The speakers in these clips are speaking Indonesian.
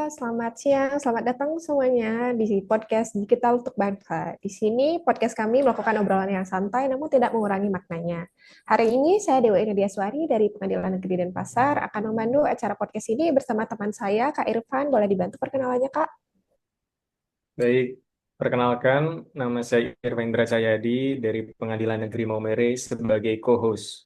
selamat siang, selamat datang semuanya di podcast Digital untuk Bangsa. Di sini podcast kami melakukan obrolan yang santai namun tidak mengurangi maknanya. Hari ini saya Dewa Iridiaswari dari Pengadilan Negeri Denpasar akan memandu acara podcast ini bersama teman saya, Kak Irfan. Boleh dibantu perkenalannya, Kak? Baik, perkenalkan nama saya Irwendra Cahyadi dari Pengadilan Negeri Maumere sebagai co-host.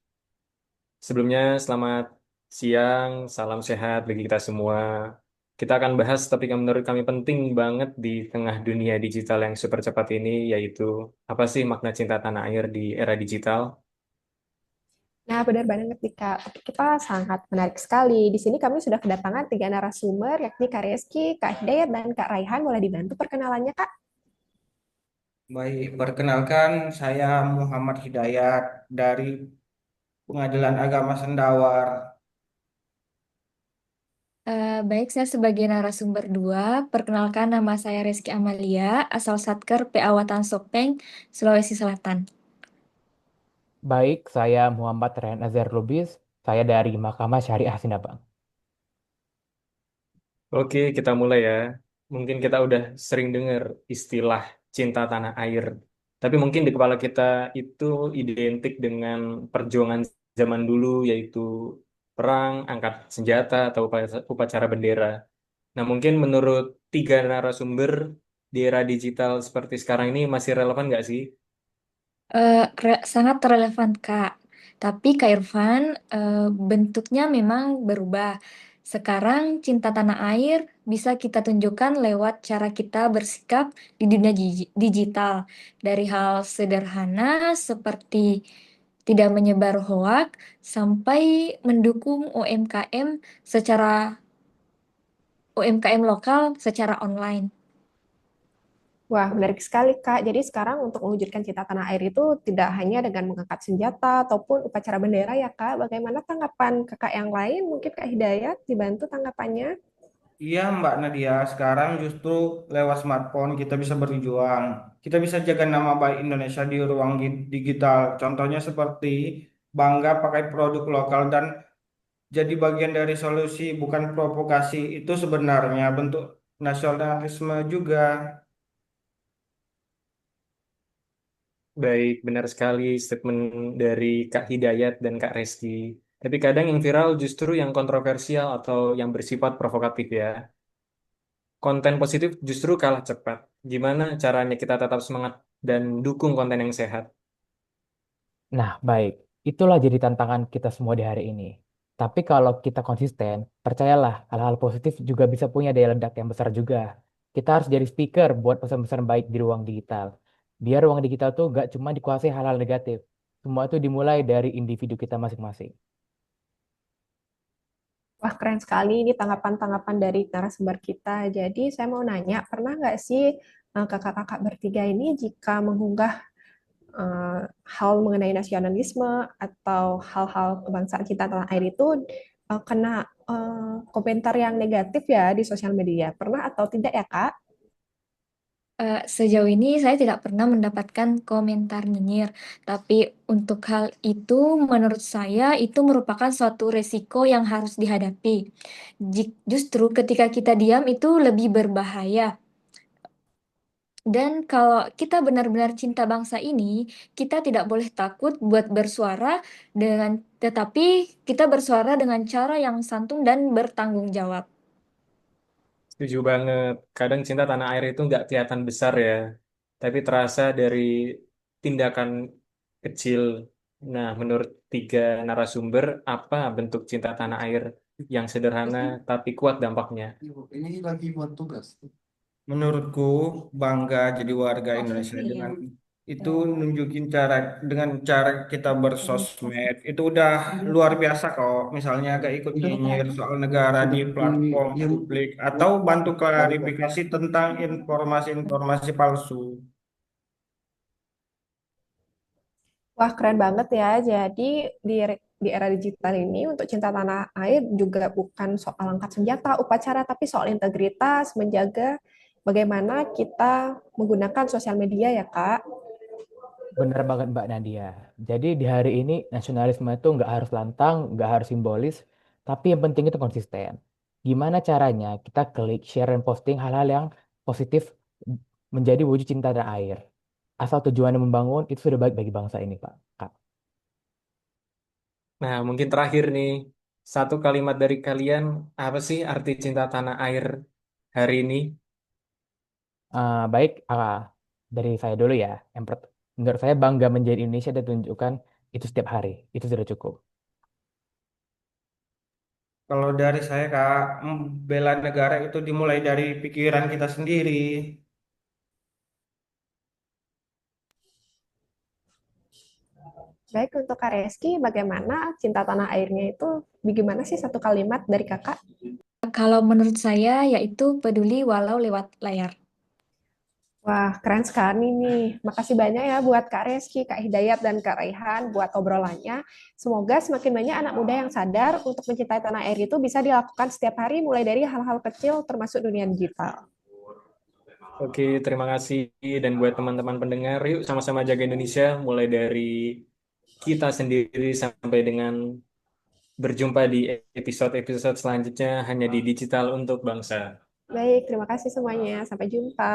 Sebelumnya, selamat siang, salam sehat bagi kita semua. Kita akan bahas topik yang menurut kami penting banget di tengah dunia digital yang super cepat ini, yaitu apa sih makna cinta tanah air di era digital? Nah, benar banget nih, Kak. Topik kita sangat menarik sekali. Di sini kami sudah kedatangan tiga narasumber, yakni Kak Reski, Kak Hidayat, dan Kak Raihan. Boleh dibantu perkenalannya, Kak? Baik, perkenalkan saya Muhammad Hidayat dari Pengadilan Agama Sendawar. Baik, saya sebagai narasumber dua, perkenalkan nama saya Reski Amalia, asal Satker PA Watan Sopeng, Sulawesi Selatan. Baik, saya Muhammad Rehan Azhar Lubis. Saya dari Mahkamah Syariah Sindabang. Oke, kita mulai ya. Mungkin kita udah sering dengar istilah cinta tanah air. Tapi mungkin di kepala kita itu identik dengan perjuangan zaman dulu, yaitu perang, angkat senjata, atau upacara bendera. Nah, mungkin menurut tiga narasumber di era digital seperti sekarang ini masih relevan nggak sih? Sangat relevan, Kak. Tapi Kak Irfan, bentuknya memang berubah. Sekarang cinta tanah air bisa kita tunjukkan lewat cara kita bersikap di dunia digital. Dari hal sederhana seperti tidak menyebar hoak sampai mendukung UMKM lokal secara online. Wah, menarik sekali, Kak. Jadi sekarang untuk mewujudkan cinta tanah air itu tidak hanya dengan mengangkat senjata ataupun upacara bendera ya, Kak. Bagaimana tanggapan Kakak yang lain? Mungkin Kak Hidayat dibantu tanggapannya. Iya Mbak Nadia, sekarang justru lewat smartphone kita bisa berjuang. Kita bisa jaga nama baik Indonesia di ruang digital. Contohnya seperti bangga pakai produk lokal dan jadi bagian dari solusi bukan provokasi. Itu sebenarnya bentuk nasionalisme juga. Baik, benar sekali statement dari Kak Hidayat dan Kak Reski. Tapi kadang yang viral justru yang kontroversial atau yang bersifat provokatif ya. Konten positif justru kalah cepat. Gimana caranya kita tetap semangat dan dukung konten yang sehat? Nah, baik. Itulah jadi tantangan kita semua di hari ini. Tapi kalau kita konsisten, percayalah hal-hal positif juga bisa punya daya ledak yang besar juga. Kita harus jadi speaker buat pesan-pesan baik di ruang digital. Biar ruang digital tuh gak cuma dikuasai hal-hal negatif. Semua itu dimulai dari individu kita masing-masing. Wah, keren sekali ini tanggapan-tanggapan dari narasumber kita. Jadi saya mau nanya, pernah nggak sih kakak-kakak bertiga ini jika mengunggah eh, hal mengenai nasionalisme atau hal-hal kebangsaan cinta tanah air itu kena komentar yang negatif ya di sosial media? Pernah atau tidak ya, Kak? Sejauh ini saya tidak pernah mendapatkan komentar nyinyir, tapi untuk hal itu menurut saya itu merupakan suatu resiko yang harus dihadapi. Justru ketika kita diam itu lebih berbahaya. Dan kalau kita benar-benar cinta bangsa ini, kita tidak boleh takut buat bersuara tetapi kita bersuara dengan cara yang santun dan bertanggung jawab. Setuju banget. Kadang cinta tanah air itu nggak kelihatan besar ya, tapi terasa dari tindakan kecil. Nah, menurut tiga narasumber, apa bentuk cinta tanah air yang sederhana tapi kuat dampaknya? Ini lagi buat tugas. Menurutku bangga jadi warga Indonesia dengan itu nunjukin cara dengan cara kita bersosmed itu udah luar biasa kok. Misalnya gak ikut nyinyir soal negara di platform publik atau bantu klarifikasi tentang informasi-informasi palsu. Wah, keren banget ya. Jadi di era digital ini untuk cinta tanah air juga bukan soal angkat senjata, upacara, tapi soal integritas, menjaga bagaimana kita menggunakan sosial media ya, Kak. Bener banget Mbak Nadia. Jadi di hari ini nasionalisme itu nggak harus lantang, nggak harus simbolis, tapi yang penting itu konsisten. Gimana caranya kita klik, share, dan posting hal-hal yang positif menjadi wujud cinta tanah air. Asal tujuannya membangun, itu sudah baik bagi bangsa ini, Pak. Kak. Nah, mungkin terakhir nih, satu kalimat dari kalian, apa sih arti cinta tanah air hari ini? Baik, dari saya dulu ya. Menurut saya bangga menjadi Indonesia dan tunjukkan itu setiap hari. Itu sudah cukup. Kalau dari saya Kak, bela negara itu dimulai dari pikiran kita sendiri. Baik, untuk Kak Reski, bagaimana cinta tanah airnya itu, bagaimana sih satu kalimat dari kakak? Kalau menurut saya, yaitu peduli walau lewat layar. Wah, keren sekali nih. Makasih banyak ya buat Kak Reski, Kak Hidayat, dan Kak Raihan buat obrolannya. Semoga semakin banyak anak muda yang sadar untuk mencintai tanah air itu bisa dilakukan setiap hari, mulai dari hal-hal kecil termasuk dunia digital. Oke, terima kasih. Dan buat teman-teman pendengar, yuk sama-sama jaga Indonesia, mulai dari kita sendiri sampai dengan berjumpa di episode-episode selanjutnya hanya di Digital untuk Bangsa. Baik, terima kasih semuanya. Sampai jumpa.